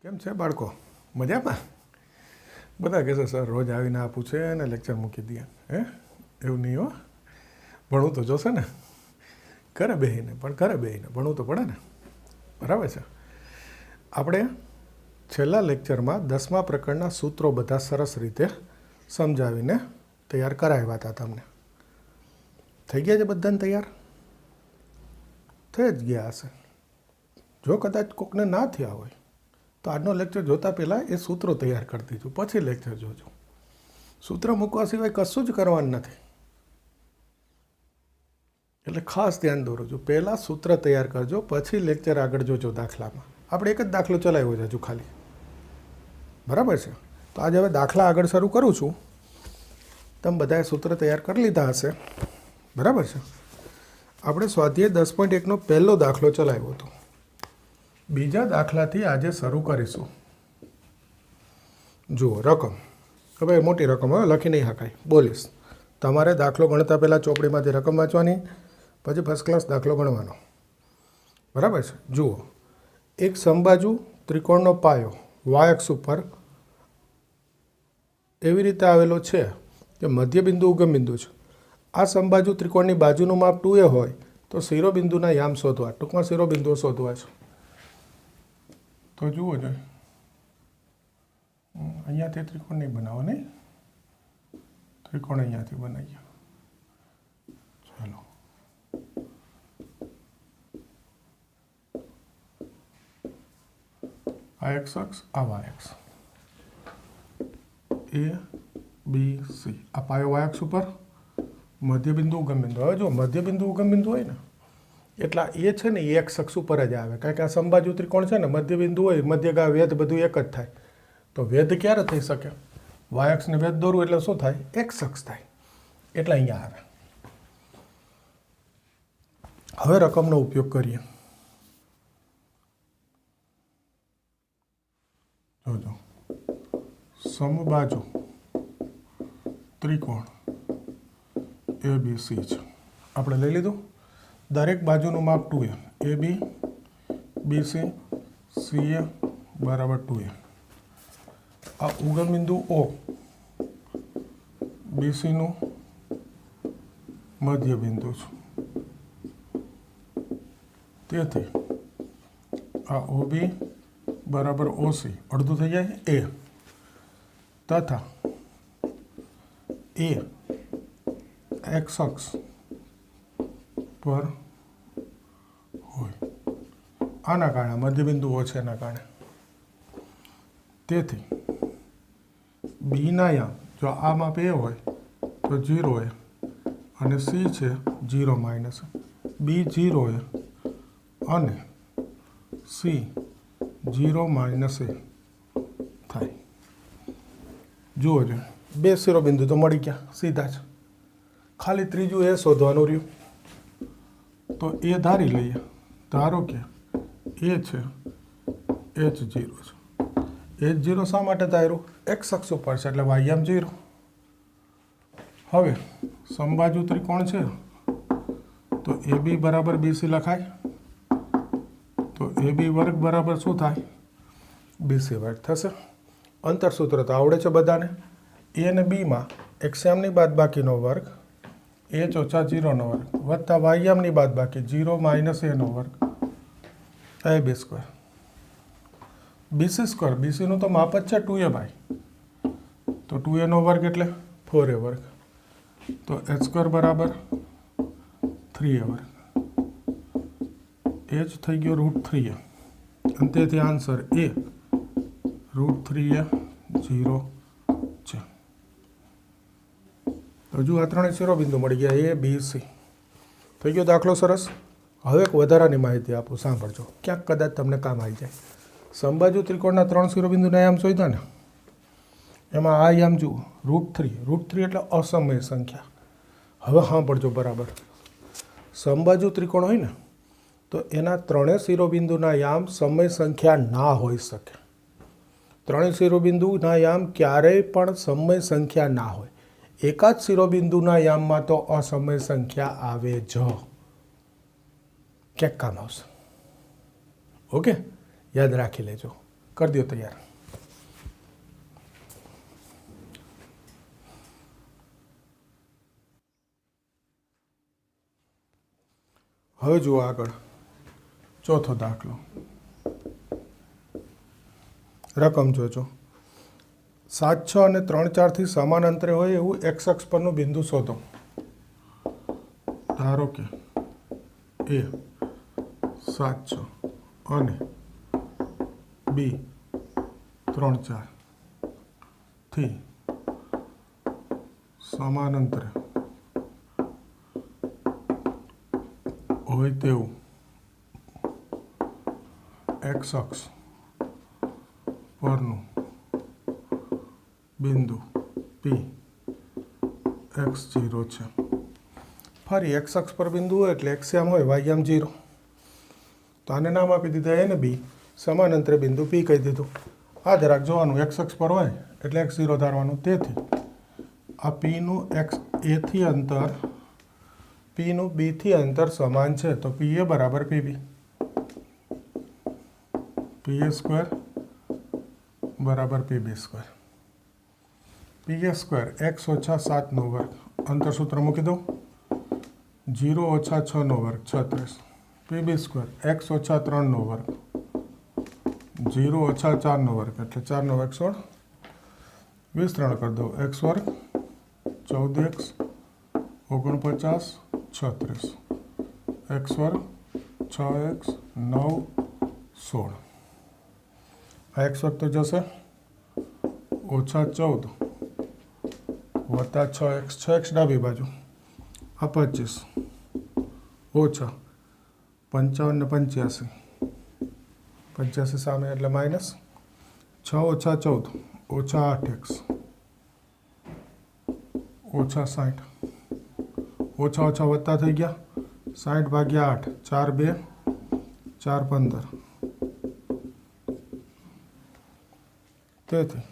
કેમ છે બાળકો? મજામાં? બધા કહેશે સર રોજ આવીને આ પૂછે અને લેક્ચર મૂકી દે. એવું નહીં હો, ભણવું તો જોશે ને. ઘરે બેસીને ભણવું તો પડે ને, બરાબર છે. આપણે છેલ્લા લેક્ચરમાં 10મા પ્રકરણના સૂત્રો બધા સરસ રીતે સમજાવીને તૈયાર કરાવ્યા હતા તમને. થઈ ગયા છે બધાને તૈયાર? થઈ જ ગયા હશે. જો કદાચ કોકને ના થયા હોય તો આજનો લેક્ચર જોતાં પહેલાં એ સૂત્રો તૈયાર કરી દીધું, પછી લેક્ચર જોજો. સૂત્ર મૂકવા સિવાય કશું જ કરવાનું નથી. એટલે ખાસ ધ્યાન દોરજો, પહેલાં સૂત્ર તૈયાર કરજો, પછી લેક્ચર આગળ જોજો. દાખલામાં આપણે એક જ દાખલો ચલાવ્યો છે હજુ ખાલી, બરાબર છે. તો આજે હવે દાખલા આગળ શરૂ કરું છું. તમે બધાએ સૂત્ર તૈયાર કરી લીધા હશે, બરાબર છે. આપણે સ્વાધ્યાય 10.1નો પહેલો દાખલો ચલાવ્યો હતો. બીજા દાખલાથી આજે શરૂ કરીશું. જુઓ, રકમ. હવે મોટી રકમ હવે લખી નહીં શકાય, બોલીશ. તમારે દાખલો ગણતા પહેલાં ચોપડીમાંથી રકમ વાંચવાની, પછી ફર્સ્ટ ક્લાસ દાખલો ગણવાનો, બરાબર છે. જુઓ, એક સમબાજુ ત્રિકોણનો પાયો વાયઅક્ષ ઉપર એવી રીતે આવેલો છે કે મધ્યબિંદુ ઉગમબિંદુ છે. આ સમબાજુ ત્રિકોણની બાજુનું માપ 2a હોય તો શિરોબિંદુના યામ શોધવા. ટૂંકમાં શિરોબિંદુઓ શોધવા છે. તો જુઓ જોઈએ, અહીંયાથી ત્રિકોણ નહીં બનાવો, નહીં ત્રિકોણ અહીંયાથી બનાવીએ. ચાલો, આ એક્સ અક્ષ, આ વાય અક્ષ, એ બી સી. આ પાયો વાય અક્ષ ઉપર, મધ્યબિંદુ ઉગમબિંદુ. હવે જો મધ્યબિંદુ ઉગમબિંદુ હોય ને એટલા એ છે ને એ એક્સ અક્ષ ઉપર જ આવે, કારણ કે આ સમબાજુ ત્રિકોણ છે ને, મધ્યબિંદુ હોય, મધ્યગા વેધ બધું એક જ થાય. તો વેધ ક્યારે થઈ શકે? વાય અક્ષને વેધ દોરવું એટલે શું થાય? એક્સ અક્ષ થાય. એટલે અહીંયા આવે. હવે રકમનો ઉપયોગ કરીએ. જોજો, સમબાજુ ત્રિકોણ ABC છે, આપણે લઈ લીધું. દરેક બાજુનું માપ 2a, AB BC CA બરાબર 2a. આ ઉગમબિંદુ O, BCનું મધ્યબિંદુ છે. તેથી આ OB બરાબર OC અડધું થઈ જાય A, તથા A એક્સ અક્ષ પર હોય. આના કારણે મધ્યબિંદુ O છે એના કારણે. તેથી બીના યામ જો આ માપ A હોય તો 0 અને C છે 0 માઇનસ B 0 અને C 0 માઇનસ A થાય. જુઓ જો, બે શિરોબિંદુ તો મળી ગયા સીધા જ. ખાલી ત્રીજું એ શોધવાનું રહ્યું. તો એ ધારી લઈએ. ધારો કે એ છે H0 છે. H0 શા માટે ધાર્યું? એક્સ અક્ષ ઉપર છે એટલે વાયમ 0. હવે સમબાજુ ત્રિકોણ છે તો AB બરાબર BC લખાય. તો AB વર્ગ બરાબર શું થાય? BC વર્ગ થશે. અંતરસૂત્ર તો આવડે છે બધાને. A અને Bમાં એક્સયામની બાદબાકીનો વર્ગ H ઓછા 0નો વર્ગ વત્તા વાયયામની બાદબાકી 0 માઇનસ Aનો વર્ગ AB સ્ક્વેર. BC સ્ક્વેર, BCનું તો માપ જ છે 2a ભાઈ. તો 2aનો વર્ગ એટલે 4a વર્ગ. તો h સ્ક્વેર બરાબર 3a વર્ગ. h થઈ ગયો √3a. અને તેથી આન્સર A √3a 0 છે. હજુ આ ત્રણેય શિરોબિંદુ મળી ગયા, A B C. થઈ ગયો દાખલો સરસ. હવે એક વધારાની માહિતી આપું, સાંભળજો, ક્યાંક કદાચ તમને કામ આવી જાય. સમબાજુ ત્રિકોણના 3 શિરોબિંદુના યામ શોધ્યા ને, એમાં આ યામ જુઓ √3 એટલે અસમય સંખ્યા. હવે સાંભળજો બરાબર. સમબાજુ ત્રિકોણ હોય ને તો એના ત્રણેય શિરોબિંદુના યામ સમય સંખ્યા ના હોઈ શકે. ત્રણેય શિરોબિંદુના યામ ક્યારેય પણ સમય સંખ્યા ના હોય. એકાદ શિરોબિંદુના યામમાં તો અસમય સંખ્યા આવે જ. ક્યાંક કામ આવશે. ઓકે, યાદ રાખી લેજો. कर दियो तैयार। હવે જુઓ આગળ ચોથો દાખલો, રકમ જોજો। 7, 6 અને 3, 4 થી સમાન અંતરે હોય એવું એક્સ અક્ષ પરનું બિંદુ શોધો। ધારો કે એ 7, 6 અને બી 3, 4 થી સમાન અંતરે હોય તેવું એક્સ અક્ષ પરનું બિંદુ પી x0 છે। ફરી એક્સ અક્ષ પર બિંદુ હોય એટલે એક્સ આમ હોય વાય આમ 0, તો આને નામ આપી દીધા એ ને બી, સમાન અંતરે બિંદુ પી કહી દીધું। આ જરાક જોવાનું, એક્સ અક્ષ પર હોય એટલે x0 ધારવાનું। તેથી આ પીનું એક્સ એથી અંતર, પીનું બીથી અંતર સમાન છે, તો પી એ બરાબર પીબી, પી એ સ્ક્વેર બરાબર પીબી સ્ક્વેર। પી એ સ્ક્વેર એક્સ ઓછા 7નો વર્ગ, અંતર સૂત્ર મૂકી દઉં, 0 ઓછા 6નો વર્ગ 36, પીબી સ્ક્વેર એક્સ ઓછા 3નો વર્ગ, 0 ઓછા 4નો વર્ગ એટલે 4નો વર્ગ 16, 23 કરી દો, એક્સ વર્ગ 14x 49 36, એક્સ વર્ગ 6x 9 16। આ એક્સ વર્ગ તો જશે ઓછા 14 વત્તા 6x, 6x ડાબી બાજુ, આ 25 ઓછા 55 ને 85, 85 સામે એટલે માઇનસ 6 ઓછા 14 ઓછા 8x ઓછા 60, ઓછા ઓછા વત્તા થઈ ગયા, 60 ભાગ્યા 8, 4 2 4 15। તેથી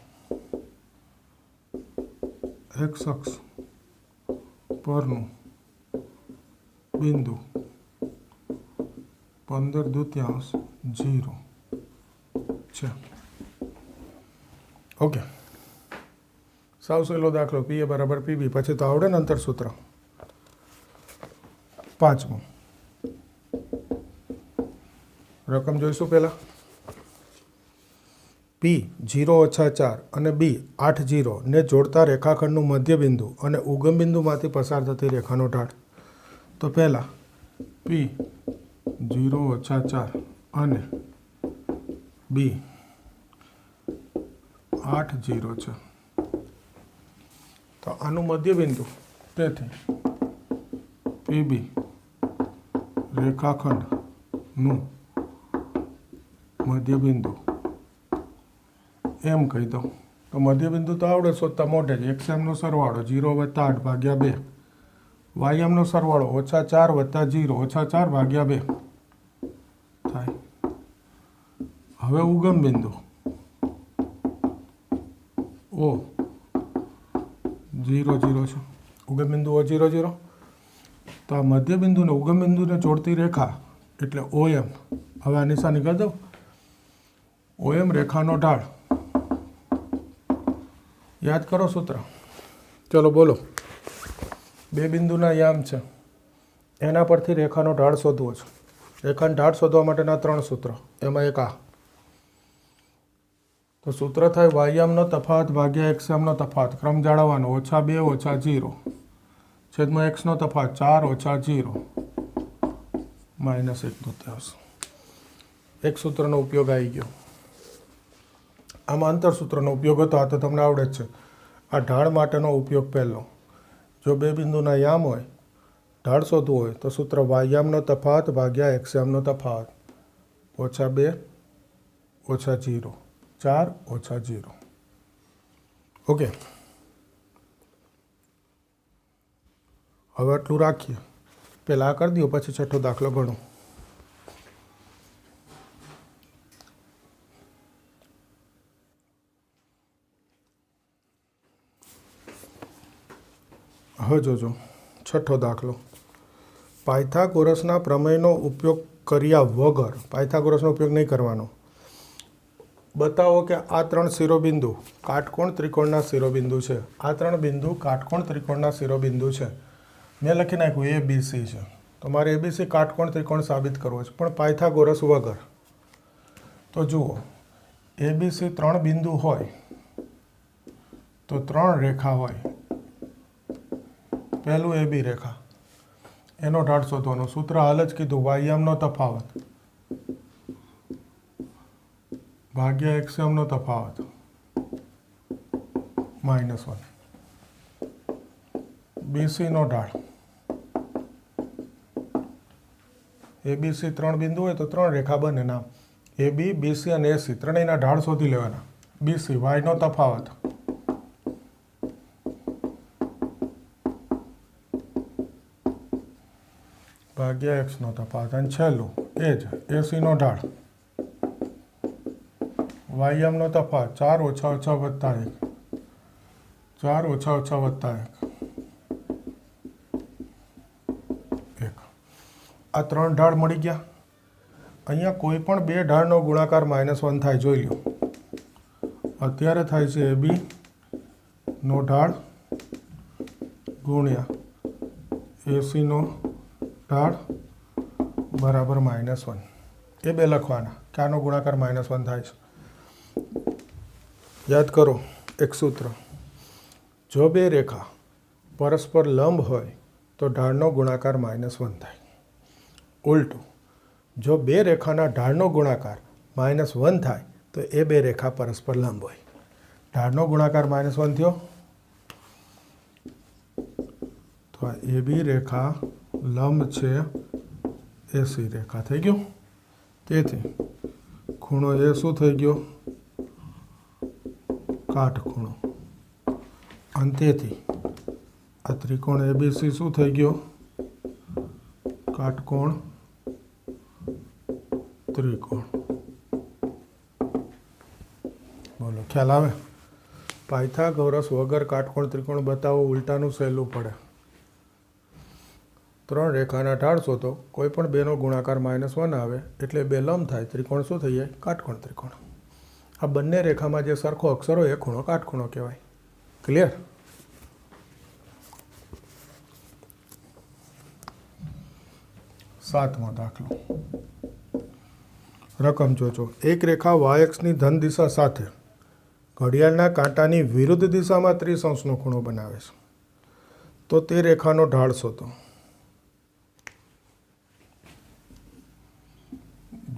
એક્સ અક્ષ પરનું બિંદુ 15/2 છે। ઓકે, સાવ સહેલો દાખલો, પી એ બરાબર પીબી, પછી તો આવડે ને અંતર સૂત્ર। પાંચમું, રકમ જોઈશું પહેલા। પી 0 ઓછા 4 અને બી 8 0 ને જોડતા રેખાખંડનું મધ્ય બિંદુ અને ઉગમ બિંદુમાંથી પસાર થતી રેખાનો ઢાળ। તો પહેલાં પી 0 ઓછા 4 અને બી 8 0 છે, તો આનું મધ્ય બિંદુ, તેથી પીબી રેખાખંડનું મધ્ય બિંદુ એમ કહી દઉં। તો મધ્ય બિંદુ તો આવડે શોધતા મોઢે જ, એક્સ એમનો સરવાળો 0 વત્તા 8 ભાગ્યા 2, વાય એમનો સરવાળો ઓછા 4 વત્તા 0 ઓછા 4 ભાગ્યા 2 થાય। હવે ઉગમ બિંદુ ઓ 0 0 છે, ઉગમ બિંદુ ઓ 0 0, તો આ મધ્ય બિંદુને ઉગમ બિંદુને જોડતી રેખા એટલે OM, હવે આ નિશાની કરી દઉં, OM રેખાનો ઢાળ, યાદ કરો સૂત્ર, ચલો બોલો। બે બિંદુના યામ છે, એના પરથી રેખાનો ઢાળ શોધવો છે। રેખાનો ઢાળ શોધવા માટેના 3 સૂત્ર, એમાં એક આ, તો સૂત્ર થાય વાયામનો તફાવત ભાગ્યા એક્સયામનો તફાવત, ક્રમ જાળવવાનો, ઓછા 2 ઓછા 0 છેદમાં એક્સનો તફાવત 4 ઓછા 0 -1/3। એક સૂત્રનો ઉપયોગ આવી ગયો। આમાં અંતર સૂત્રનો ઉપયોગ હતો, આ તો તમને આવડે જ છે। આ ઢાળ માટેનો ઉપયોગ પહેલો, જો બે બિંદુના યામ હોય, ઢાળ શોધવું હોય તો સૂત્ર વાયામનો તફાવત ભાગ્યા એક્સયામનો તફાવત, ઓછા 2 ઓછા 0 4 ઓછા 0। ઓકે, હવે આટલું રાખીએ, પહેલાં આ કરી દો, પછી છઠ્ઠો દાખલો ગણો। હવે જોજો છઠ્ઠો દાખલો, પાયથાગોરસના પ્રમેયનો ઉપયોગ કર્યા વગર, પાયથાગોરસનો ઉપયોગ નહીં કરવાનો, બતાવો કે આ 3 શિરોબિંદુ કાટકોણ ત્રિકોણના શિરોબિંદુ છે. આ 3 બિંદુ કાટકોણ ત્રિકોણના શિરોબિંદુ છે. મેં લખી નાખ્યું ABC છે. તમારે ABC કાટકોણ ત્રિકોણ સાબિત કરવો છે, પણ પાયથાગોરસ વગર. તો જુઓ, ABC 3 બિંદુ હોય તો 3 રેખા હોય. પહેલું AB રેખા, એનો ઢાળ શોધવાનો. સૂત્ર હાલ જ કીધું, વાયામનો તફાવત ભાગ્યા એક્સએમનો તફાવત -1. BC નો ઢાળ, ABC 3 બિંદુ હોય તો 3 રેખા બને. નામ AB, BC અને AC ત્રણેયના ઢાળ શોધી લેવાના. BC વાયનો તફાવત ભાગ્યા એક્સનો તફાવત, અને છેલ્લું એ જ AC નો ઢાળ, વાયમનો તફાવત 4 ઓછા ઓછા વત્તા 1, 4 ઓછા ઓછા વત્તા 1. આ 3 ઢાળ મળી ગયા. અહીંયા કોઈ પણ બે ઢાળનો ગુણાકાર -1 થાય, જોઈ લો. અત્યારે થાય છે AB નો ઢાળ ગુણ્યા AC નો ઢાળ બરાબર -1. એ બે લખવાના કે આનો ગુણાકાર -1 થાય છે. યાદ કરો એક સૂત્ર, જો બે રેખા પરસ્પર લંબ હોય તો ઢાળનો ગુણાકાર -1 થાય. ઉલટું, જો બે રેખાના ઢાળનો ગુણાકાર -1 થાય તો એ બે રેખા પરસ્પર લંબ હોય. ઢાળનો ગુણાકાર -1 થયો તો આ AB રેખા લંબ છે AC રેખા, થઈ ગયું. તેથી ખૂણો એ શું થઈ ગયો? કાટખૂણો. અને તેથી આ ત્રિકોણ ABC શું થઈ ગયો? કાટકોણ ત્રિકોણ. બોલો, ખ્યાલ આવે? પાયથાગોરસ વગર કાટકોણ ત્રિકોણ બતાવો, ઉલટાનું સહેલું પડે. 3 રેખાના ઢાળ શોધો, કોઈ પણ બેનો ગુણાકાર -1 આવે એટલે બે લંબ થાય, ત્રિકોણ શું થઈ જાય? કાટકોણ ત્રિકોણ. આ બંને રેખામાં જે સરખો અક્ષર હોય એ ખૂણો કાટખૂણો કહેવાય. ક્લિયર? સાતમો દાખલો. રકમ જોજો. એક રેખા વાયક્ષની ધન દિશા સાથે ઘડિયાળના કાંટાની વિરુદ્ધ દિશામાં 30° ખૂણો બનાવે છે. તો તે રેખાનો ઢાળ શોધો.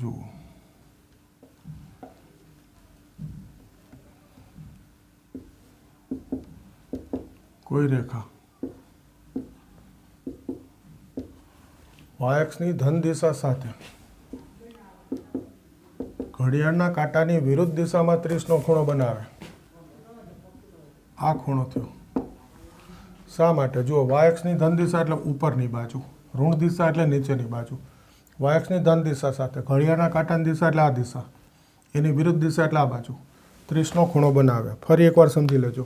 જુઓ, કોઈ રેખા વાયક્ષની ધન દિશા સાથે ઘડિયાળના કાંટાની વિરુદ્ધ દિશામાં 30° ખૂણો બનાવે. આ ખૂણો થયો. શા માટે? જુઓ, વાયક્ષની ધન દિશા એટલે ઉપરની બાજુ, ઋણ દિશા એટલે નીચેની બાજુ. વાયક્ષની ધન દિશા સાથે ઘડિયાળના કાંટાની દિશા એટલે આ દિશા, એની વિરુદ્ધ દિશા એટલે આ બાજુ 30° ખૂણો બનાવે. ફરી એકવાર સમજી લેજો.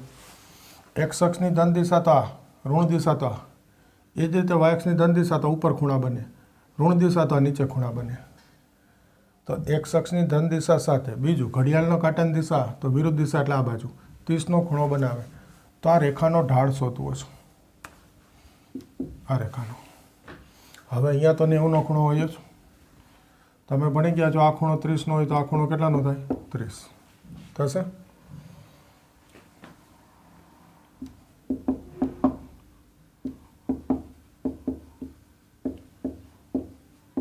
એક્સ અક્ષની ધન દિશા તો આ, ઋણ દિશા તો આ. એ જ રીતે વાયક્ષની ધન દિશા તો ઉપર ખૂણા બને, ઋણ દિશા તો નીચે ખૂણા બને. તો એક્સ અક્ષની ધન દિશા સાથે બીજું ઘડિયાળનો કાંટાની દિશા તો વિરુદ્ધ દિશા એટલે આ બાજુ 30° ખૂણો બનાવે. તો આ રેખાનો ઢાળ શોધવો છે. આ રેખાનો. હવે અહીંયા તો 90° ખૂણો હોય જ. તમે ભણી ગયા છો, આ ખૂણો 30° હોય તો આ ખૂણો કેટલાનો થાય? 30 થશે.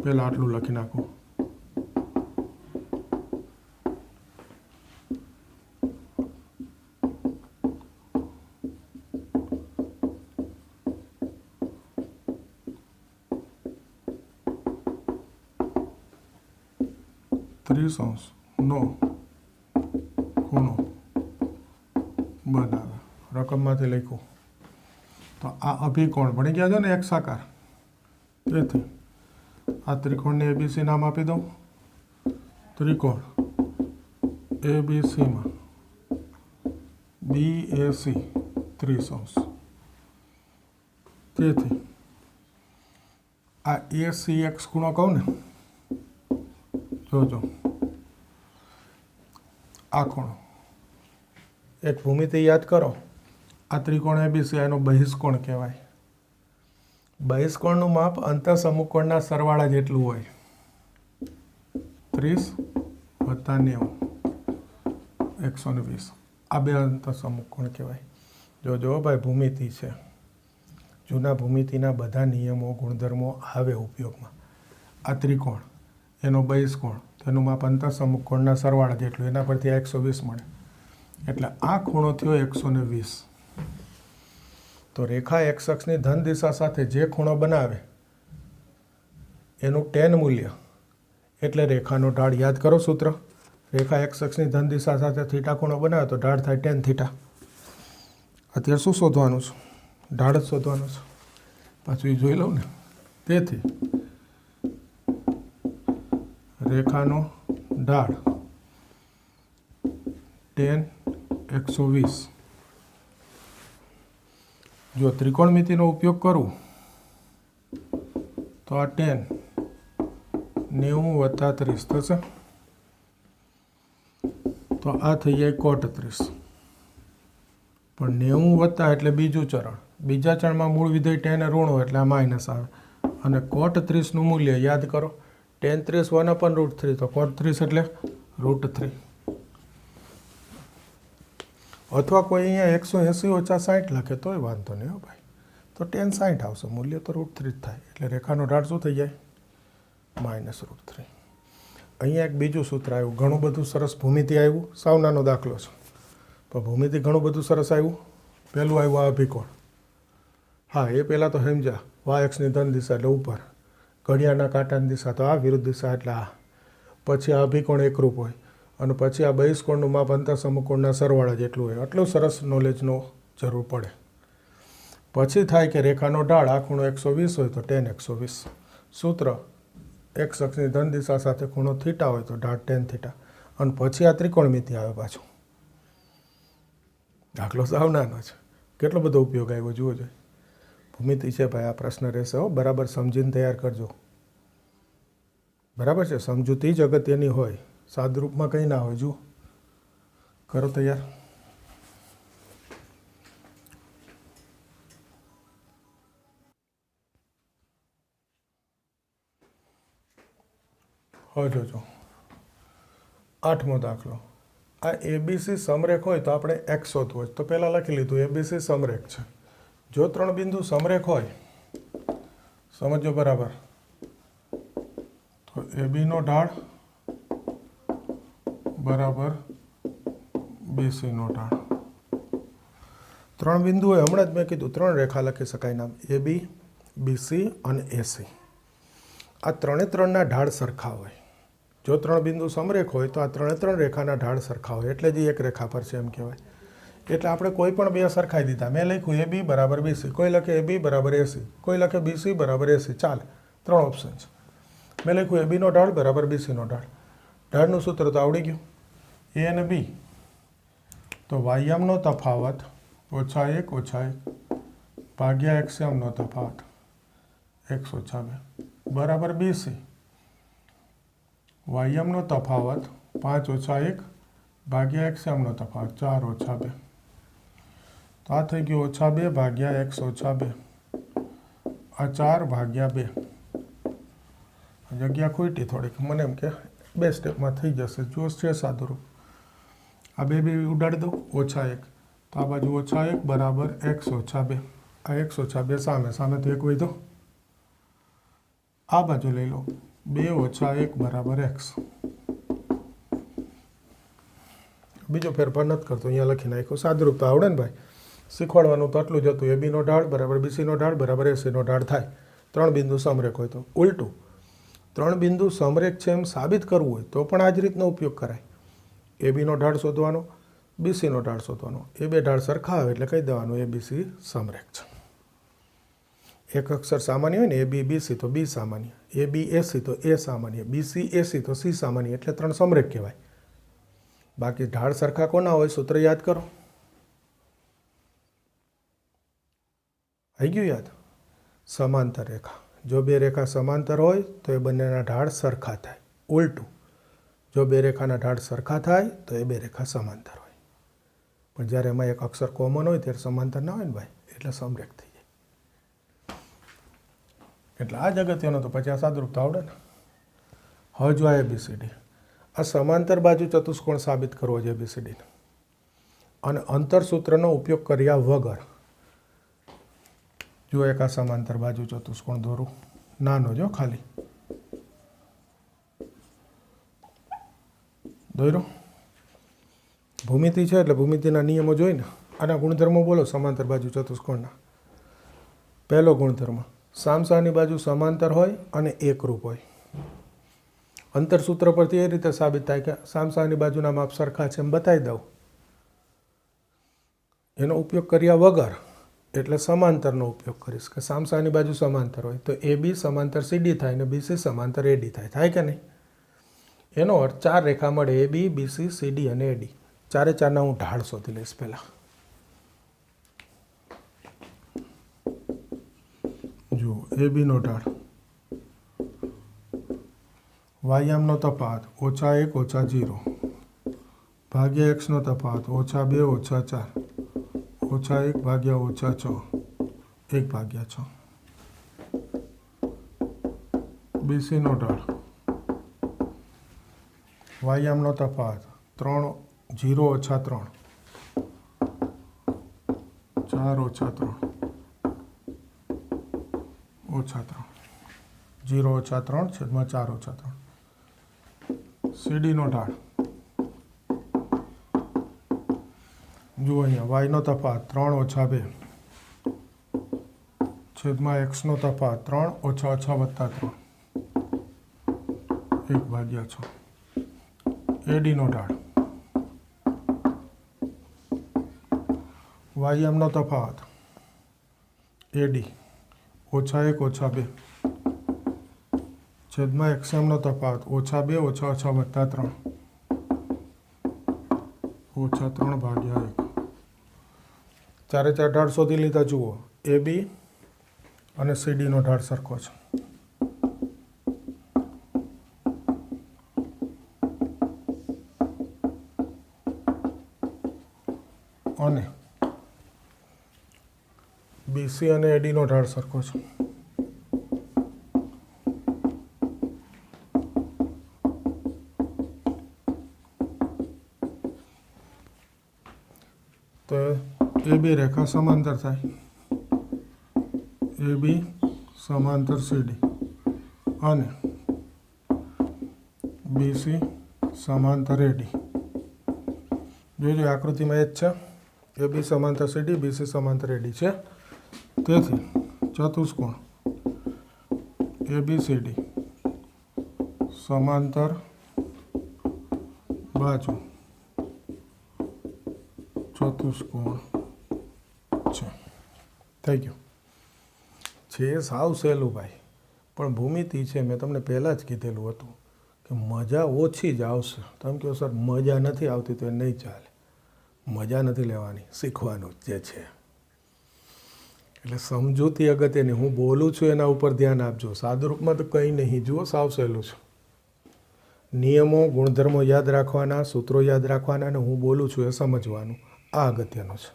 પહેલાં આટલું લખી નાખું. નો ખૂણો બનાવે. રકમમાંથી લખ્યું તો આ અભિકોણ ભણી ગયા છો ને, એક સાકાર. તેથી આ ત્રિકોણને ABC નામ આપી દઉં. ત્રિકોણ ABCમાં BAC 30°. તેથી આ ACX ખૂણો કહું ને, જોજો આ ખૂણો, એક ભૂમિતિ યાદ કરો, આ ત્રિકોણ એબીસી એનો બહિષ્કોણ કહેવાય. બહિષ્કોણનું માપ અંતઃસમુખકોણના સરવાળા જેટલું હોય, 30 + 90 120. આ બે અંતઃસમુખકોણ કહેવાય. જો ભાઈ ભૂમિતિ છે, જૂના ભૂમિતિના બધા નિયમો ગુણધર્મો આવે ઉપયોગમાં. આ ત્રિકોણ એનો બહિષ્કોણ તેનું માપ અંતઃસમુખકોણના સરવાળા જેટલું, એના પરથી આ 120 મળે, એટલે આ ખૂણો થયો 120. તો રેખા એક્સ અક્ષની ધન દિશા સાથે જે ખૂણો બનાવે એનું tan મૂલ્ય એટલે રેખાનો ઢાળ. યાદ કરો સૂત્ર, રેખા એક્સ અક્ષની ધન દિશા સાથે થીટા ખૂણો બનાવે તો ઢાળ થાય tan θ. અત્યારે શું શોધવાનું છે? ઢાળ જ શોધવાનું છે. પાછું એ જોઈ લઉં ને. તેથી રેખાનો ઢાળ tan 120. જો ત્રિકોણમિતિનો ઉપયોગ કરું તો આ tan 90 + 30 થશે, તો આ થઈ જાય cot 30. પણ 90 એટલે બીજું ચરણ, બીજા ચરણમાં મૂળ વિધેય tan ઋણો એટલે આ માઇનસ આવે, અને cot 30નું મૂલ્ય યાદ કરો, tan 30 1/√3, તો cot 30 એટલે √3. અથવા કોઈ અહીંયા 180 - 60 લખે તોય વાંધો નહીં હો ભાઈ, તો tan 60 આવશે, મૂલ્ય તો √3 જ થાય. એટલે રેખાનો ઢાળ શું થઈ જાય? -√3. અહીંયા એક બીજું સૂત્ર આવ્યું, ઘણું બધું સરસ ભૂમિતિ આવ્યું, સાવ નાનો દાખલો છે પણ ભૂમિતિ ઘણું બધું સરસ આવ્યું. પહેલું આવ્યું આ અભિકોણ. હા, એ પહેલાં તો સમજ્યા, વાય અક્ષની ધન દિશા એટલે ઉપર, ઘડિયાળના કાંટાની દિશા તો આ, વિરુદ્ધ દિશા એટલે આ. પછી આ અભિકોણ એકરૂપ હોય, અને પછી આ બહિષ્કોણનું માપ અંતઃસમુખકોણના સરવાળા જેટલું હોય. આટલું સરસ નોલેજનો જરૂર પડે. પછી થાય કે રેખાનો ઢાળ આ ખૂણો 120 હોય તો tan 120. સૂત્ર, એક્સ અક્ષની ધન દિશા સાથે ખૂણો થીટા હોય તો ઢાળ tan θ. અને પછી આ ત્રિકોણમિતિ આવે પાછું. દાખલો સાવ નાનો છે, કેટલો બધો ઉપયોગ આવ્યો જુઓ જોઈએ. ભૂમિતિ છે ભાઈ, આ પ્રશ્ન રહેશે હો, બરાબર સમજીને તૈયાર કરજો. બરાબર છે, સમજૂતી જ અગત્યની હોય, સાદરૂપમાં કંઈ ના હોય. જુઓ, કરો તૈયાર. હવે જોજો 8મો દાખલો. આ એબીસી સમરેખ હોય તો આપણે એક્સ શોધવું હોય તો પહેલાં લખી લીધું એબીસી સમરેખ છે. જો 3 બિંદુ સમરેખ હોય, સમજો બરાબર, તો એબીનો ઢાળ બરાબર બીસીનો ઢાળ. 3 બિંદુ હોય, હમણાં જ મેં કીધું 3 રેખા લખી શકાય નામ, એબી, બીસી અને એસી. આ 3 ઢાળ સરખા હોય. જો 3 બિંદુ સમરેખ હોય તો આ 3 રેખાના ઢાળ સરખા હોય, એટલે જ એક રેખા પર છે એમ કહેવાય. એટલે આપણે કોઈ પણ બે સરખાઈ દીધા. મેં લખ્યું એબી બરાબર બીસી, કોઈ લખે એબી બરાબર એસી, કોઈ લખે બીસી બરાબર એસી, ચાલે. 3 ઓપ્શન છે. મેં લખ્યું એબીનો ઢાળ બરાબર બીસીનો ઢાળ. ઢાળનું સૂત્ર તો આવડી ગયું, એ અને બી. તો વાયમનો તફાવત -1 - 1 ભાગ્યા એક્સયમનો તફાવત x - 2 બરાબર બીસી. વાયમનો તફાવત 5 - 1 ભાગ્યા એક્સયમનો તફાવત 4 - 2. તો આ થઈ ગયું -2 ભાગ્યા x - 2, આ 4 ભાગ્યા 2. જગ્યા ખૂટી થોડીક, મને એમ કે 2 સ્ટેપમાં થઈ જશે. જો છે સાદુરૂપ, આ બે ઉડાડી દઉં, -1. તો આ બાજુ -1 બરાબર x - 2. આ x - 2 સામે, સામેથી એક વધ્યો. આ બાજુ લઈ લો, 2 - 1 બરાબર x. બીજો ફેરફાર નથી કરતો, અહીંયા લખી નાખ્યો. સાદુરૂપ તો આવડે ને ભાઈ, શીખવાડવાનું તો આટલું જ હતું. એબીનો ઢાળ બરાબર બીસીનો ઢાળ બરાબર એસીનો ઢાળ થાય 3 બિંદુ સમરેખ હોય તો. ઉલટું 3 બિંદુ સમરેખ છે એમ સાબિત કરવું હોય તો પણ આ જ રીતનો ઉપયોગ કરાય. એબીનો ઢાળ શોધવાનો, બીસીનો ઢાળ શોધવાનો. એ બે ઢાળ સરખા આવે એટલે કહી દેવાનું એબીસી સમરેખ છે. એક અક્ષર સામાન્ય હોય ને, એબી બીસી તો બી સામાન્ય, એબી એસી તો એ સામાન્ય, બીસી એસી તો સી સામાન્ય, એટલે 3 સમરેખ કહેવાય. બાકી ઢાળ સરખા કોના હોય? સૂત્ર યાદ કરો. આવી ગયું યાદ? સમાંતર રેખા. જો બે રેખા સમાંતર હોય તો એ બંનેના ઢાળ સરખા થાય. ઉલટું, જો બે રેખાના ઢાળ સરખા થાય તો એ બે રેખા સમાંતર હોય, પણ જ્યારે એમાં એક અક્ષર કોમન હોય ત્યારે સમાંતર ના હોય ને ભાઈ, એટલે સમરેખ થઈ જાય. એટલે આ જ અગત્યનો તો પછી આ સાદરૂપતા આવડે ને. હવે જો આ ABCD, આ સમાંતર બાજુ ચતુષ્કોણ સાબિત કરવો છે ABCD, અને અંતરસૂત્રનો ઉપયોગ કર્યા વગર જો એક આ સમાંતર બાજુ ચતુષ્કોણ દોરું, નાનો જો ખાલી દોર્યો. ભૂમિતિ છે એટલે ભૂમિતિના નિયમો જોઈને આના ગુણધર્મો બોલો સમાંતર બાજુ ચતુષ્કોણના. પહેલો ગુણધર્મ, સામસાની બાજુ સમાંતર હોય અને એકરૂપ હોય. અંતરસૂત્ર પરથી એ રીતે સાબિત થાય કે સામસાની બાજુના માપ સરખા છે એમ બતાવી દઉં. એનો ઉપયોગ કર્યા વગર એટલે સમાંતરનો ઉપયોગ કરીશ કે સામસાની બાજુ સમાંતર હોય તો AB સમાંતર CD થાય ને BC સમાંતર AD થાય. થાય કે નહીં? એનો અર્થ ચાર રેખા મળે, AB, BC, CD અને AD. ચારે ચારના હું ઢાળ શોધી લઈશ પહેલાં. જુઓ, ABનો ઢાળ, વાયામનો તફાવત -1 -0 ભાગ્યા એક્સનો તફાવત -2 -4 -1 ભાગ્યા -6 1/6. BCનો ઢાળ, વાયામનો તફાવત 3 0 -3 4 -3 -3 0 -3 છેદમાં 4 -3. CDનો ઢાળ, જુઓ અહીંયા વાયનો તફાવત 3 -2 છેદમાં એક્સનો તફાવત 3 -6 + 3 1/6. ADનો ઢાળ, વાયમનો તફાવત AD -1 -2 છેદમાં એક્સએમનો તફાવત -2 -6 + 3 -3/1. ચારે ચાર ઢાળ શોધી લીધા. જુઓ, AB અને CDનો ઢાળ સરખો છે. અને BC અને ADનો ઢાળ સરખો છે. તો AB રેખા સમાંતર થાય, AB સમાંતર CD અને BC સમાંતર AD. જોજો આકૃતિમાં એ જ છે, AB સમાંતર CD, BC સમાંતર AD છે. તેથી ચતુષ્કોણ ABCD સમાંતર બાજુ ચતુષ્કોણ છે. થઈ ગયું. છે સાવ સહેલું ભાઈ, પણ ભૂમિતિ છે મેં તમને પહેલાં જ કીધેલું હતું કે મજા ઓછી જ આવશે. તમે કહો સર મજા નથી આવતી તો એ નહીં ચાલે. મજા નથી લેવાની, શીખવાનું જે છે. એટલે સમજૂતી અગત્યની. હું બોલું છું એના ઉપર ધ્યાન આપજો. સાદુરૂપમાં તો કંઈ નહીં. જુઓ, સાવ સહેલું છે. નિયમો, ગુણધર્મો યાદ રાખવાના, સૂત્રો યાદ રાખવાના, અને હું બોલું છું એ સમજવાનું. આ અગત્યનું છે.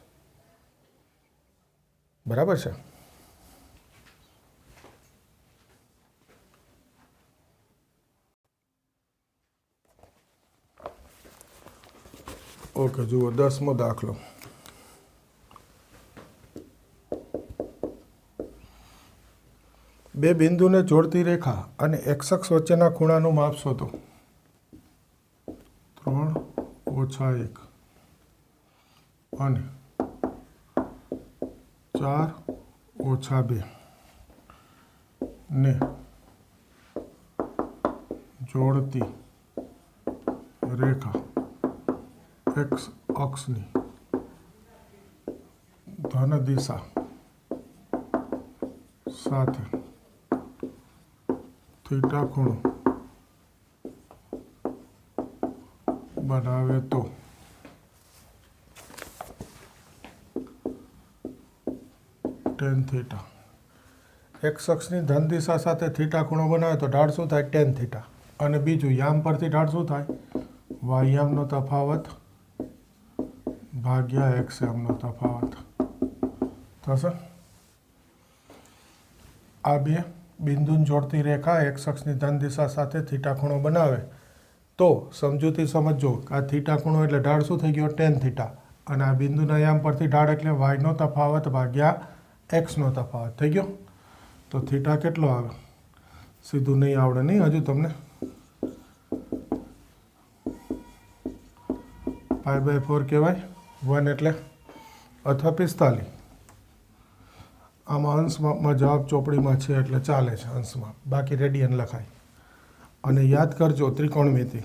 બરાબર છે? ઓકે, જુઓ 10મો દાખલો. બે બિંદુને જોડતી રેખા અને x અક્ષ વચ્ચેના ખૂણાનું માપ શોધો. 3 - 1 અને 4 - 2 ને જોડતી રેખા x અક્ષની ધન દિશા સાથે થીટા ખૂણો બનાવે તો tan θ. x અક્ષની ધન દિશા સાથે થીટા ખૂણો બનાવે તો ઢાળ શું થાય? tan θ. અને બીજું યામ પરથી ઢાળ શું થાય? વાયામનો તફાવત ભાગ્યા એક્સ યામનો તફાવત થશે. આ બે બિંદુને જોડતી રેખા એક્સ અક્ષની ધન દિશા સાથે થીટા ખૂણો બનાવે તો સમજૂતી સમજો કે આ થીટા ખૂણો એટલે ઢાળ શું થઈ ગયો? Ten theta. અને આ બિંદુના યામ પરથી ઢાળ એટલે વાયનો તફાવત ભાગ્યા એક્સનો તફાવત થઈ ગયો. તો થીટા કેટલો આવે? સીધું નહીં આવડે નહીં હજુ તમને. π/4 કહેવાય. 1 એટલે અથવા 45. આમાં અંશમાં જવાબ ચોપડીમાં છે એટલે ચાલે છે અંશમાં, બાકી રેડિયન લખાય. અને યાદ કરજો ત્રિકોણમિતિ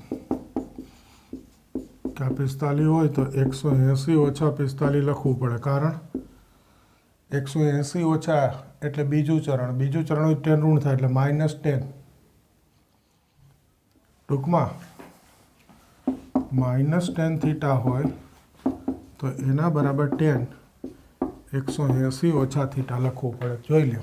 કે આ 45 હોય તો 180 ઓછા 45 લખવું પડે. કારણ 180 ઓછા એટલે બીજું ચરણ હોય 10 ઋણ થાય એટલે -10. ટૂંકમાં -10 થીટા હોય તો એના બરાબર 10 180 ઓછા થીટા લખવું પડે. જોઈ લો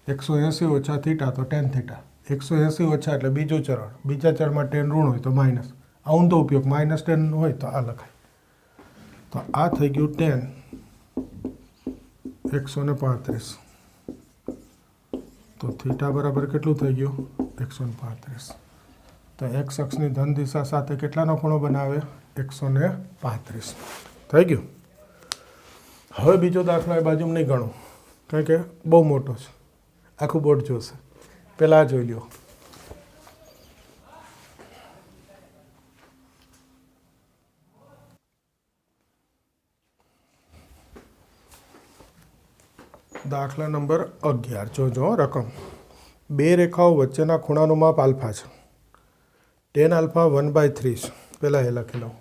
180 ઓછા થીટા તો 10 થીટા. 180 ઓછા એટલે બીજું ચરણ, બીજા ચરણમાં 10 ઋણ હોય તો માઇનસ. આ ઊંધો ઉપયોગ, -10 હોય તો આ લખાય. તો આ થઈ ગયું 10 135. તો થીટા બરાબર કેટલું થઈ ગયું? 135. તો એક્સ અક્ષની ધન દિશા સાથે કેટલાનો ખૂણો બનાવે? 135 થઈ ગયું. હવે બીજો દાખલો એ બાજુ નહીં ગણું કારણ કે બહુ મોટો છે, આખું બોર્ડ જોશે. પહેલાં આ જોઈ લો. દાખલા નંબર 11. જોજો રકમ. બે રેખાઓ વચ્ચેના ખૂણાનું માપ આલ્ફા છે. tan આલ્ફા 1/3 છે. પહેલાં એ લખી લઉં.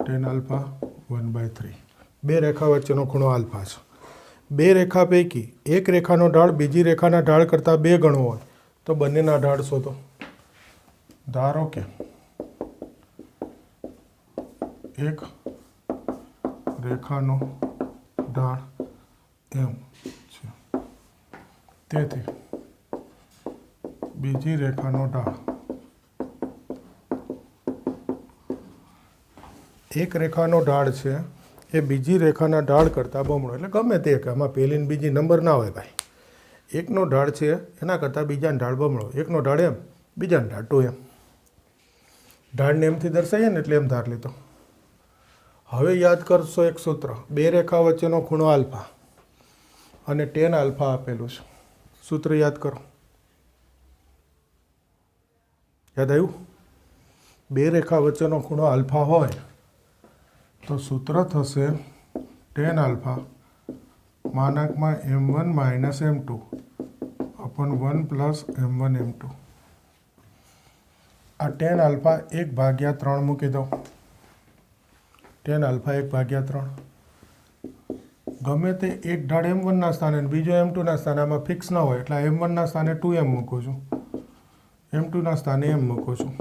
tan alpha 1/3. બે રેખા વચ્ચેનો ખૂણો આલ્ફા છે. બે રેખા પૈકી એક રેખાનો ઢાળ બીજી રેખાના ઢાળ કરતાં 2 ગણો હોય તો બંનેના ઢાળ શોધો. ધારો કે એક રેખાનો ઢાળ એમ છે, તેથી બીજી રેખાનો ઢાળ એક રેખાનો ઢાળ છે એ બીજી રેખાના ઢાળ કરતાં બમણો, એટલે ગમે તે કે આમાં પહેલી ને બીજી નંબર ના હોય ભાઈ. એકનો ઢાળ છે એના કરતાં બીજાનો ઢાળ બમણો. એકનો ઢાળ એમ, બીજાનો ઢાળ 2m. ઢાળને એમથી દર્શાવીએ ને એટલે એમ ધાર લીધો. હવે યાદ કરશો એક સૂત્ર. બે રેખા વચ્ચેનો ખૂણો આલ્ફા અને tan આલ્ફા આપેલું છે. સૂત્ર યાદ કરો. યાદ આવ્યું? બે રેખા વચ્ચેનો ખૂણો આલ્ફા હોય તો સૂત્ર થશે tan alpha માનાંકમાં m1 - m2 upon 1 + m1 m2. આ tan આલ્ફા 1/3 મૂકી દો. tan alpha 1/3. ગમે તે એક ઢાળ m1 ના સ્થાને બીજો m2 ના સ્થાને, આમાં ફિક્સ ના હોય એટલે m1 ના સ્થાને 2m મૂકું છું, m2 ના સ્થાને m મૂકું છું.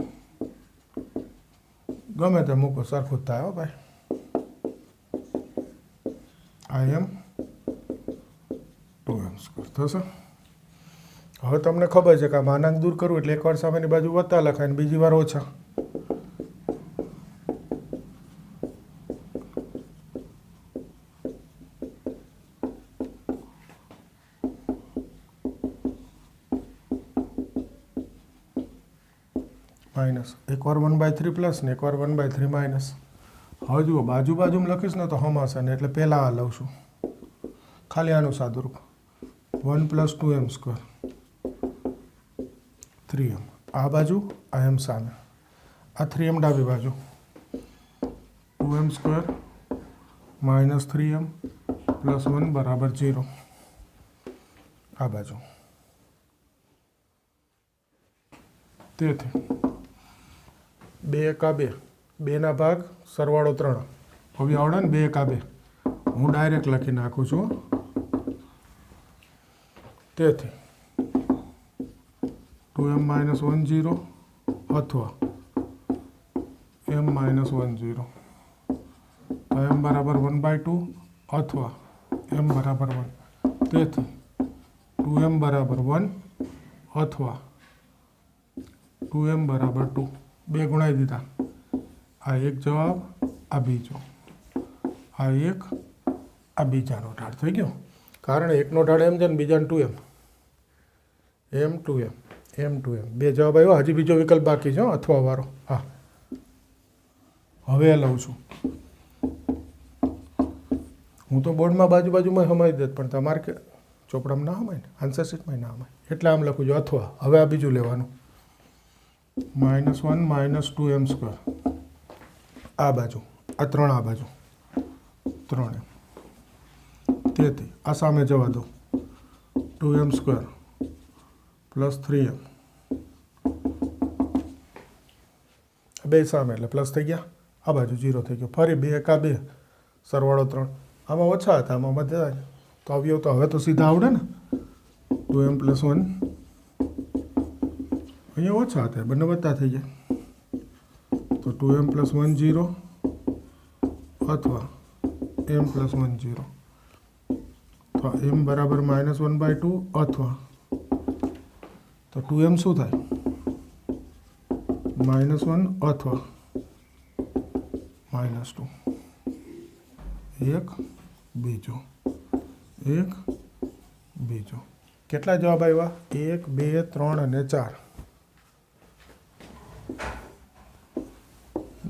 ગમે તે મૂકો સરખું જ થાય હો ભાઈ. im 2m² થશે. હવે તમને ખબર છે કે આ માનાંક દૂર કરવું એટલે એકવાર સામેની બાજુ વત્તા લખાય ને બીજી વાર ઓછા. માઇનસ. એકવાર 1/3 પ્લસ ને એકવાર 1/3 માઇનસ. હવે જુઓ બાજુમાં લખીશ ને તો હમાશે ને એટલે પહેલાં આ લઉં છું, ખાલી આનું સાદુરૂપ. 1 + 2m², 3m આ બાજુ, આ m સામે, આ 3m ડાબી બાજુ, 2m² - 3m + 1 = 0 આ બાજુ. તેથી 2 એકા 2, 2ના ભાગ સરવાળો 3. હવે આવડે ને 2 એકા 2. હું ડાયરેક્ટ લખી નાખું છું. તેથી 2m - 1 0 અથવા m - 1 0. તો m = 1/2 અથવા m = 1. તેથી 2m = 1 अथवा 2m बराबर 2 बे गुणाई दीधा आ एक जवाब आ बीजो आ एक आ बीजानो ढाळ थई गयो कारण एकनो ढाळ m છે ને બીજાનો 2m m 2m m 2m बे जवाब आव्यो हजी बीजो विकल्प बाकी छे अथवा वाळो हाँ हवे लઉં છું हूँ तो बोर्ड में बाजू बाजू में समाई देत पण तमारे के चोपड़ा में ना समाय ने आंसर शीट में ना समाय एटले आम लखुं छुं अथवा हवे आ बीजू लेवानुं -1 -2m² आ बाजू आ 3 आ बाजू 3 તેથી આ સામે જવા દો 2m² + 3m બે સામે એટલે પ્લસ થઈ ગયા આ બાજુ 0 થઈ ગયો ફરી 2 કા 2 સરવાળો 3 આમાં ઓછા હતા આમાં બધા તો આવ્યો તો હવે તો સીધા આવડે ને 2m + 1 અહીંયા ઓછા હતા બંને વધતા થઈ ગયા તો 2m + 1 0 અથવા m + 1 0 तो m बराबर -1/2 अथवा तो 2m शू थाय -1 अथवा -2 एक बीजो केटला जवाब आव्या 1 2 3 અને 4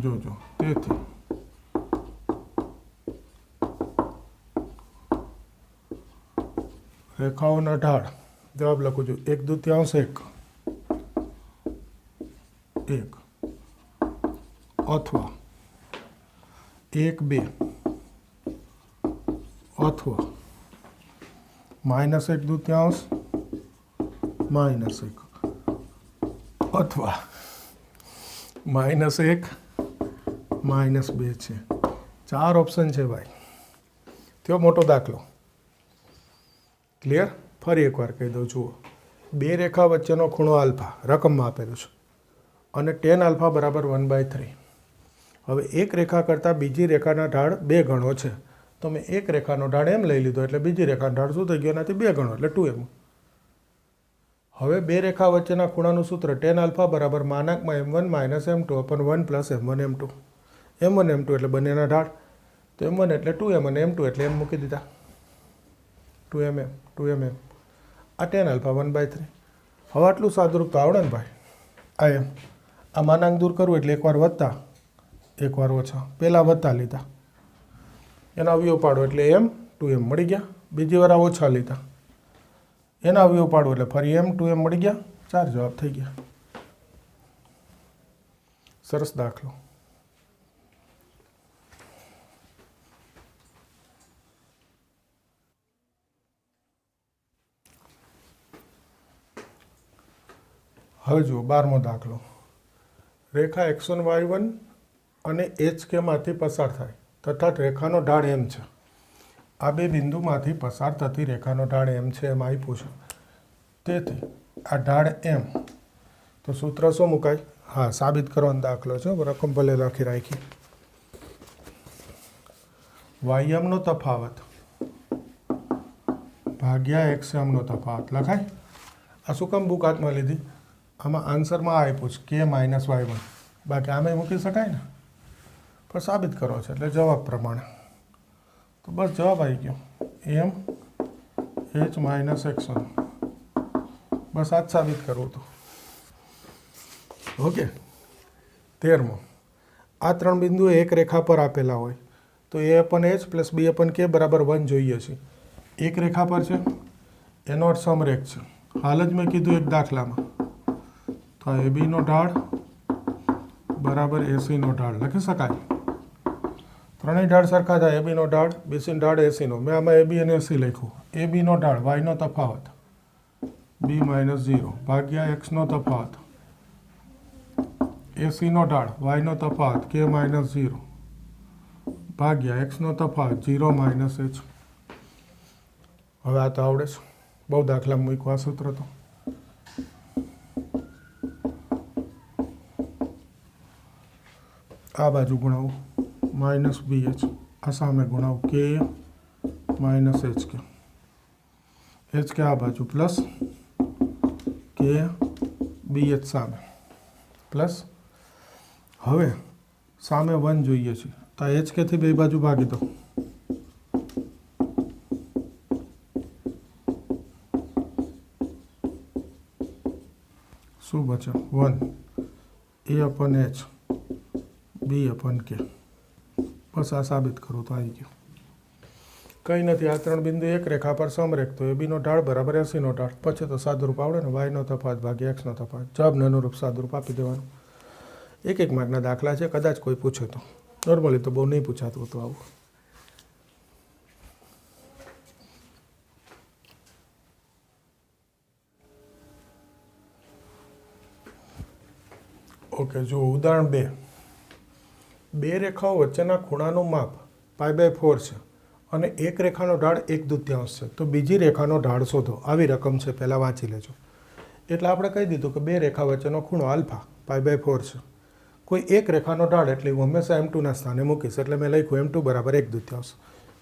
जोजो तेथी रेखाओना ढाळ जवाब लखुं छुं 1/2 1 अथवा 1 2 अथवा -1/2 -1 अथवा -1 -2 छे 4 ऑप्शन छे भाई त्यो मोटो दाखलो क्लियर फरी एक बार कही दो जुओ बे रेखा वच्चेनो खूणो आल्फा रकम में आपेलुं छे अने tan अल्फा बराबर 1/3 हवे एक रेखा करता बीजी रेखाना ढाळ 2 गणो छे तो मैं एक रेखानो ढाळ m लई लीधो एटले बीजी रेखानो ढाळ शुं थई गयो एनाथी 2 गणो एटले 2m हवे बे रेखा वच्चेना खूणानुं सूत्र tan अल्फा बराबर -m1 - m2 अपन 1 + m1 m2 m1 m2 एटले बंनेना ढाळ तो m1 एटले 2m અને m2 एटले m मूकी दीधा 2mm आ tan अल्फा 1/3 हवे आटलुं सादुरूप तो आवडे ने भाई आ एम आ मानांक दूर करवुं एटले एक वार वत्ता एक वार ओछा पहेला वत्ता लीधा एना अवयव पाडो एटले m 2m मळी गया बीजी वार ओछा लीधा एना अवयव पाडो एटले फरी m 2m मळी गया 4 जवाब थई गया सरस दाखलो हवे जुओ 12मो दाखलो रेखा x1 y1 અને HK मांथी पसार थाय तथा रेखानो ढाळ m छे आ बे बिंदुमांथी पसार थती रेखानो ढाळ m छे एम आप्युं छे तेथी आ ढाळ m तो सूत्र शुं मुकाय हाँ साबित करवानो दाखलो छे रकम भले लखी राखीym नो तफावत भाग्या xm नो तफावत लखाय आ शुं काम बुक हाथमां लीधी आमां आंसर में आप्युं छे k - y1 बाकी आमे मूकी शकाय ने पर साबित करो छे एटले जवाब प्रमाणे तो बस जवाब आई गयो m h - x1 बस आज साबित करवुं तो ओके 13मो आ 3 बिंदु एक रेखा पर आपेला होय तो a/h + b/k बराबर 1 जोईए छे एक रेखा पर छे एनो अर्थ समरेख छे हाल ज मैं कीधुं एक दाखलामां तो ए बी नो ढाळ बराबर एसी नो ढाळ लखी शकाय त्रणेय ढाळ सरखा थाय ए बी नो ढाळ बीसी नो ढाळ एसी नो मैं आमां ए बी अने एसी लख्युं ए बी नो ढाळ वाय नो तफावत b - 0 भाग्या x नो तफावत एसी नो ढाळ वाय नो तफावत k - 0 भाग्या x नो तफावत 0 - h हवे आ तो आवडे छे बहु दाखला मूक्युं आ सूत्र तो आ बाजू गुणावू -bh आ सामे गुणावू k - hk hk आ बाजू प्लस કે બી એચ સામે પ્લસ હવે સામે 1 જોઈએ છે તો એચ કેથી બે બાજુ ભાગી દો શું બચે 1 એ અપન એચ બી અપન કે બસ આ સાબિત કરો તો આવી ગયું કંઈ નથી આ ત્રણ બિંદુ એક રેખા પર સમરેખ તો એ બીનો ઢાળ બરાબર 80નો ઢાળ પછી તો સાદુરૂપ આવડે ને વાયનો તફાવત ભાગ્યા એક્સનો તફાવત જવાબને અનુરૂપ સાદુરૂપ આપી દેવાનું એક માર્કના દાખલા છે કદાચ કોઈ પૂછે તો નોર્મલી તો બહુ નહીં પૂછાતું હતું આવું ઓકે જો ઉદાહરણ 2 રેખાઓ વચ્ચેના ખૂણાનું માપ π/4 છે અને એક રેખાનો ઢાળ 1/2 છે તો બીજી રેખાનો ઢાળ શોધો આવી રકમ છે પહેલાં વાંચી લેજો એટલે આપણે કહી દીધું કે બે રેખા વચ્ચેનો ખૂણો આલ્ફા π/4 છે કોઈ એક રેખાનો ઢાળ એટલે હું હંમેશા m2ના સ્થાને મૂકીશ એટલે મેં લખ્યું m2 બરાબર 1/2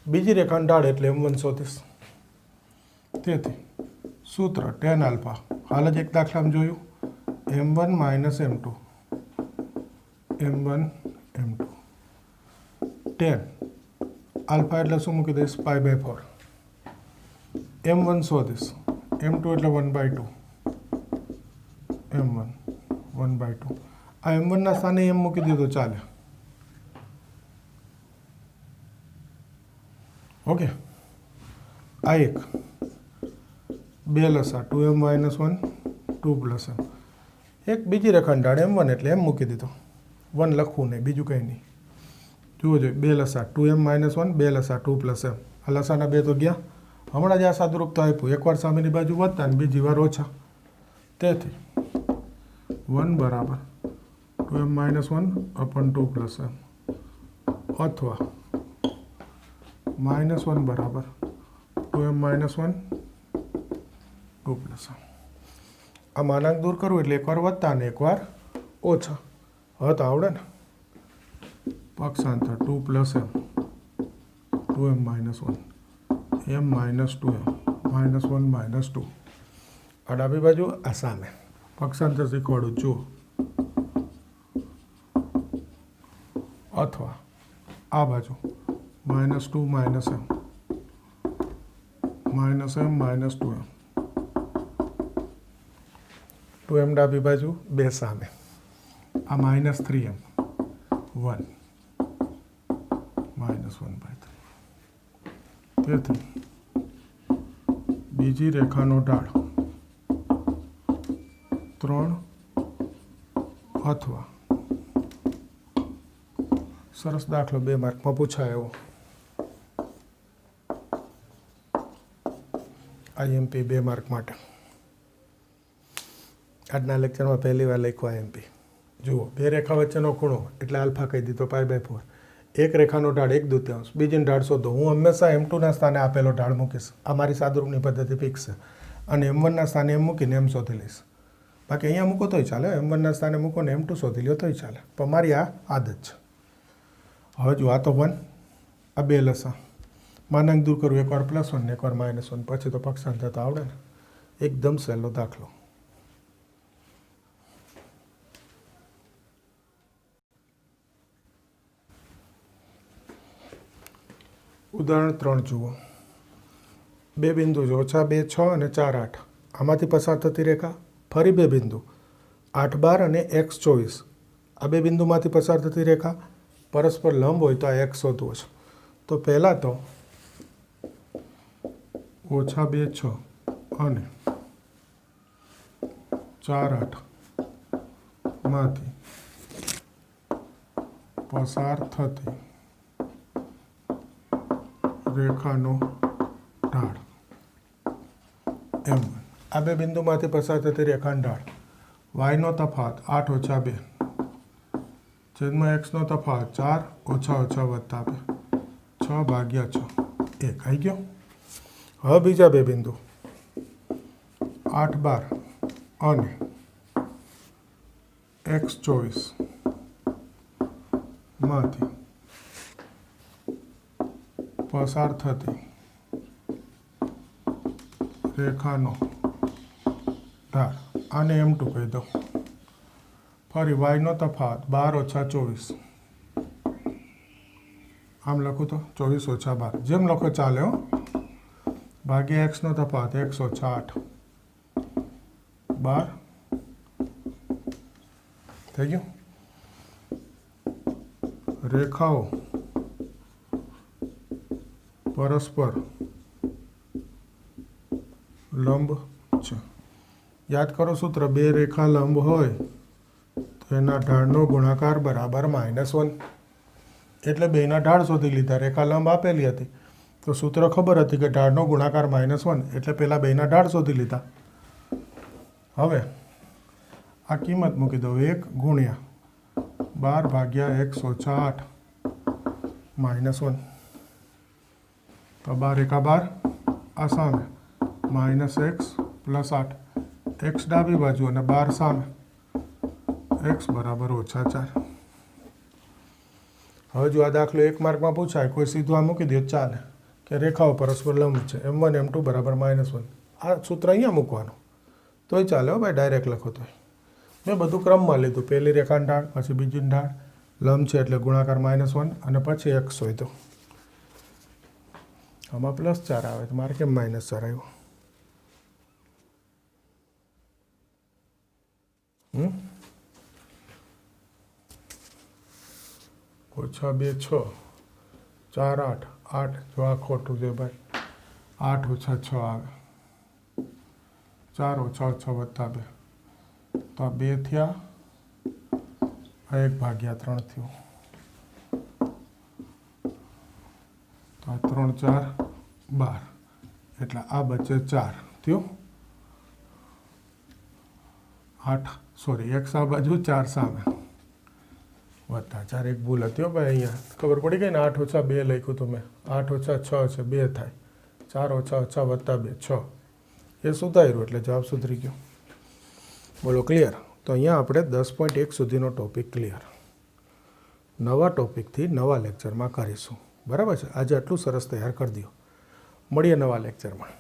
બીજી રેખાનો ઢાળ એટલે m1 શોધીશ તેથી સૂત્ર tan આલ્ફા હાલ જ એક દાખલામાં જોયું m1 - m2 m1 m2 tan alpha એટલે શું મૂકી દઈશ π/4 m1 શોધીશ m2 એટલે 1/2 m1 1/2 આ m1ના સ્થાને m મૂકી દીધો ચાલે ઓકે આ એક 2 લસા 2m - 1 2 + m એક બીજી રેખાની ઢાળ m1 એટલે m મૂકી દીધો 1 લખવું નહીં બીજું કંઈ નહીં જુઓ જોઈએ 2 લસા 2m - 1 2 લસા 2 + m આ લસાના 2 તો ગયા હમણાં જ આ સાદુરૂપ તો આપ્યું એકવાર સામેની બાજુ વધતા અને બીજી વાર ઓછા તેથી 1 બરાબર 2m - 1 અપન 2 + m અથવા -1 બરાબર 2m - 1 2 + m આ માનાંક દૂર કરવું એટલે એકવાર વધતા અને એકવાર ઓછા હવે તો આવડે ને પક્ષાંતર 2 + m 2m - 1 m - 2m -1 - 2 આ ડાબી બાજુ આ સામે પક્ષાંતર શીખવાડું જુઓ અથવા આ બાજુ -2 - m -m - 2m 2m ડાબી બાજુ બે સામે આ -3m 1 -1/3 તેથી બીજી રેખાનો ઢાળ 3 અથવા સરસ દાખલો 2 માર્કમાં પૂછાય એવો આઈએમપી 2 માર્ક માટે આજના લેક્ચરમાં પહેલી વાર લખ્યું આઈએમપી જુઓ બે રેખા વચ્ચેનો ખૂણો એટલે આલ્ફા કહી દીધો π/4 એક રેખાનો ઢાળ 1/2 બીજીની ઢાળ શોધો હું હંમેશા m2ના સ્થાને આપેલો ઢાળ મૂકીશ આ મારી સાદુરૂપની પદ્ધતિ ફિક્સ છે અને m1ના સ્થાને m મૂકીને m શોધી લઈશ બાકી અહીંયા મૂકો તોય ચાલે m1ના સ્થાને મૂકો ને m2 શોધી લો તોય ચાલે પણ મારી આ આદત છે હવે જો આ તો 1 આ 2 લસા માનાંક દૂર કરવું એકવાર +1 ને એકવાર -1 પછી તો પક્ષાંતર તો આવડે ને એકદમ સહેલો દાખલો ઉદાહરણ 3 જુઓ બે બિંદુ છે -2 6 અને 4 8 આમાંથી પસાર થતી રેખા ફરી બે બિંદુ 8 12 અને x 24 આ બે બિંદુમાંથી પસાર થતી રેખા પરસ્પર લંબ હોય તો આ x શોધવો છે તો પહેલાં તો -2 6 અને 4 8 માંથી પસાર થતી રેખાનો ઢાળ m1 આ બે બિંદુમાંથી પસાર થતી રેખાનો ઢાળ y નો તફાવત 8 - 2 છેદમાં x નો તફાવત 4 - -2 6/6 1 આવી ગયો હવે બીજા બે બિંદુ 8 12 અને x 24 માંથી પસાર થતી રેખાનો ઢાળ આને m2 કહી દો. ફરી વાયનો તફાવત 12 ઓછા 24. આમ લખું તો 24 ઓછા 12 જેમ લખો ચાલે હો. ભાગ્યા એક્સનો તફાવત x ઓછા 8. 12 થઈ ગયું. રેખાઓ પરસ્પર લંબ છે. યાદ કરો સૂત્ર, બે રેખા લંબ હોય તો એના ઢાળનો ગુણાકાર બરાબર -1. એટલે બેના ઢાળ શોધી લીધા. રેખા લંબ આપેલી હતી તો સૂત્ર ખબર હતી કે ઢાળનો ગુણાકાર -1, એટલે પહેલાં બેના ઢાળ શોધી લીધા. હવે આ કિંમત મૂકી દો, 1 ગુણ્યા 12 ભાગ્યા x ઓછા 8 -1. તો 12 એકા 12, આ સામે -x + 8. x ડાબી બાજુ અને 12 સામે, x બરાબર ઓછા 4. હવે જો આ દાખલો 1 માર્કમાં પૂછાય, કોઈ સીધું આ મૂકી દે ચાલે કે રેખાઓ પરસ્પર લંબ છે, m1 m2 બરાબર -1. આ સૂત્ર અહીંયા મૂકવાનું તોય ચાલે હો ભાઈ, ડાયરેક્ટ લખો તોય. મેં બધું ક્રમમાં લીધું, પહેલી રેખાની ઢાળ, પછી બીજી ઢાળ, લંબ છે એટલે ગુણાકાર -1 અને પછી x હોય તો આમાં +4 આવે તો મારે કેમ -4 આવ્યું? ઓછા 2 6, 4 8, 8 જો આ ખોટું છે ભાઈ, 8 ઓછા 6 આવે, 4 ઓછા 6 વત્તા 2 તો આ 2 થયા, આ 1 ભાગ્યા 3 થયું, તો આ 3 4 12, એટલે આ બચે 4 થયું. 8 સોરી x આ બાજુ 4 સામે વત્તા 4, એક ભૂલ હતી હો ભાઈ, અહીંયા ખબર પડી ગઈ ને, 8 ઓછા 2 લખ્યું તો મેં, 8 ઓછા 6 છે 2 થાય, 4 ઓછા 6 વત્તા 2 6, એ સુધાર્યું એટલે જવાબ સુધરી ગયો. બોલો ક્લિયર? તો અહીંયા આપણે 10.1 સુધીનો ટોપિક ક્લિયર. નવા ટોપિકથી નવા લેક્ચરમાં કરીશું, બરાબર છે? આજે આટલું સરસ તૈયાર કરી દો. મળીએ નવા લેક્ચરમાં.